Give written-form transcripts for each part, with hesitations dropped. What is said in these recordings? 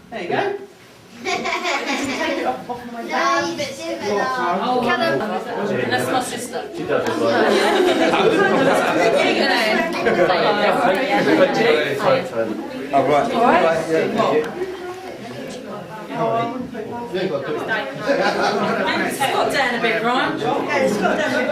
There you go. Take it off my back. That's my sister. She does it Oh, right. All right. It's got down a bit, Ryan. Yeah, it's got that bit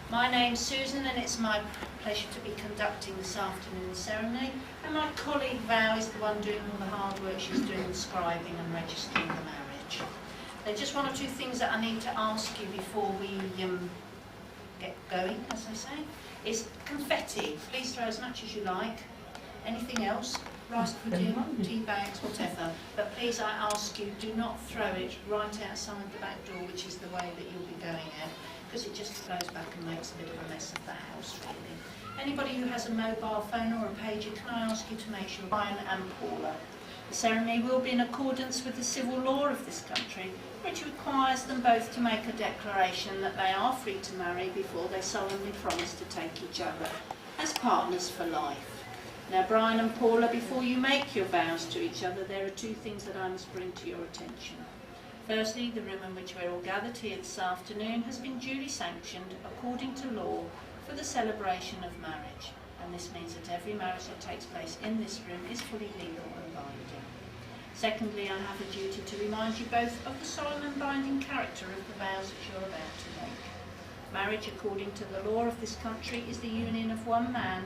My name's Susan and it's my pleasure to be conducting this afternoon's ceremony, and my colleague Val is the one doing all the hard work. She's doing the scribing and registering the marriage. There's just one or two things that I need to ask you before we get going, as I say. Is confetti. Please throw as much as you like. Anything else? Rice pudding, tea bags, whatever. But please, I ask you, do not throw it right outside the back door, which is the way that you'll be going out, because it just flows back and makes a bit of a mess of the house, really. Anybody who has a mobile phone or a pager, can I ask you to make sure Brian and Paula. The ceremony will be in accordance with the civil law of this country, which requires them both to make a declaration that they are free to marry before they solemnly promise to take each other as partners for life. Now, Brian and Paula, before you make your vows to each other, there are two things that I must bring to your attention. Firstly, the room in which we're all gathered here this afternoon has been duly sanctioned according to law for the celebration of marriage, and this means that every marriage that takes place in this room is fully legal and binding. Secondly, I have a duty to remind you both of the solemn and binding character of the vows that you're about to make. Marriage, according to the law of this country, is the union of one man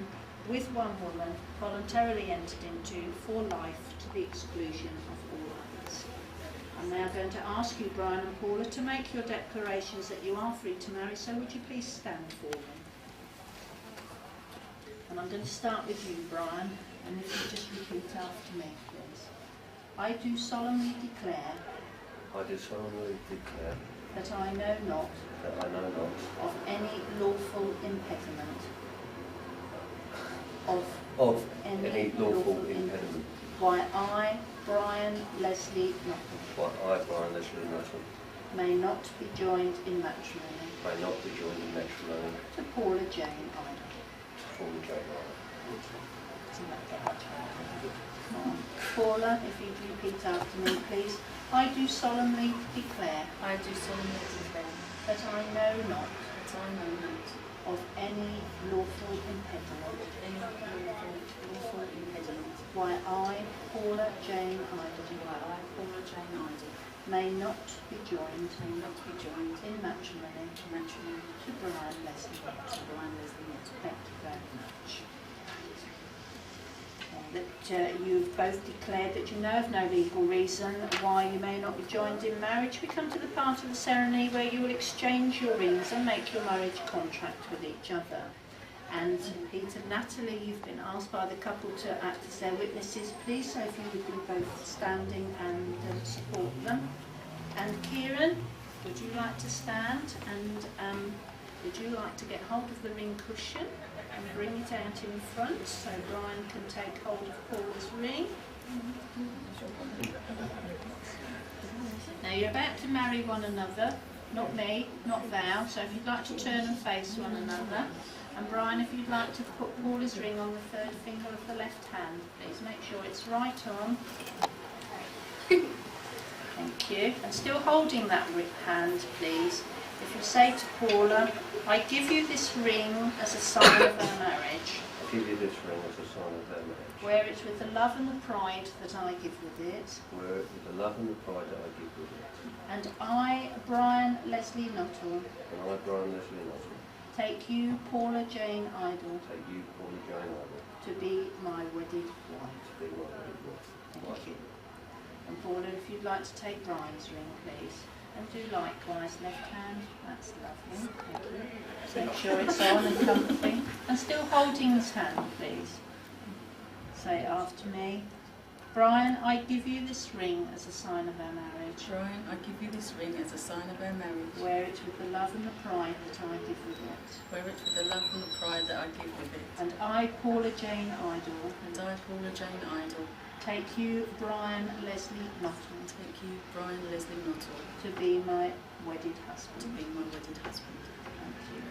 with one woman, voluntarily entered into for life to the exclusion of all others. I'm now going to ask you, Brian and Paula, to make your declarations that you are free to marry, so would you please stand for me? And I'm going to start with you, Brian, and if you just repeat after me, please. I do solemnly declare I do solemnly declare that I know not that I know not of any lawful impediment of any lawful impediment why I, Brian Leslie Nuttall, why I, Brian Leslie Nuttall, may not be joined in matrimony may not be joined in matrimony to Paula Jane Idle. to Paula Jane Idle. Doesn't that get much better? Paula, if you repeat after me, please. I do solemnly declare I do solemnly declare that I know not that I know not of any lawful impediment any lawful impediment why I, Paula Jane Idle, why I, Paula Jane Idle, may not be joined may not be joined in matrimony to matrimony to Brian Leslie to Nuttall. Brian Leslie Nuttall. Thank you very much. That you've both declared that you know of no legal reason why you may not be joined in marriage. We come to the part of the ceremony where you will exchange your rings and make your marriage contract with each other. And Peter, Natalie, you've been asked by the couple to act as their witnesses, please, so if you would be both standing and support them. And Kieran, would you like to stand, and would you like to get hold of the ring cushion and bring it out in front so Brian can take hold of Paula's ring? Now you're about to marry one another, not me, not Val, so if you'd like to turn and face one another. And Brian, if you'd like to put Paula's ring on the third finger of the left hand, please make sure it's right on. Thank you. And still holding that hand, please. If you say to Paula, I give you this ring as a sign of our marriage. I give you this ring as a sign of our marriage. wear it with the love and the pride that I give with it, Wear it with the love and the pride that I give with it. and I, Brian Leslie Nuttall, And I, Brian Leslie Nuttall, take you, Paula Jane Idle, take you, Paula Jane Idle, to be my wedded wife. to be my wedded wife. Thank you. And Paula, if you'd like to take Brian's ring, please. And do likewise, left hand. That's lovely. Thank you. Make sure it's on and comfy. And still holding his hand, please. Say it after me. Brian, I give you this ring as a sign of our marriage. Brian, I give you this ring as a sign of our marriage. Wear it with the love and the pride that I give with it. Wear it with the love and the pride that I give with it. And I, Paula Jane Idle, And I, Paula Jane Idle, take you, Brian Leslie Nuttall, take you, Brian Leslie Nuttall, to be my wedded to husband. be my wedded husband. Thank you.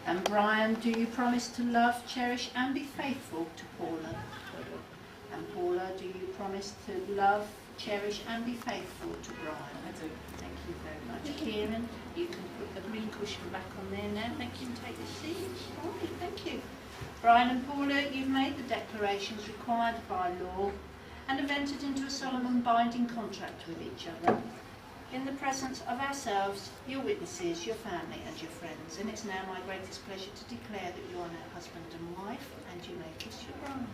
And Brian, do you promise to love, cherish and be faithful to Paula? And Paula, do you promise to love, cherish and be faithful to Brian? I do. Thank you very much. Kieran, you can put the green cushion back on there now. Thank you, and take the seat. All right, thank you. Brian and Paula, you've made the declarations required by law and have entered into a solemn and binding contract with each other. In the presence of ourselves, your witnesses, your family and your friends. And it's now my greatest pleasure to declare that you are now husband and wife, and you may kiss your bride.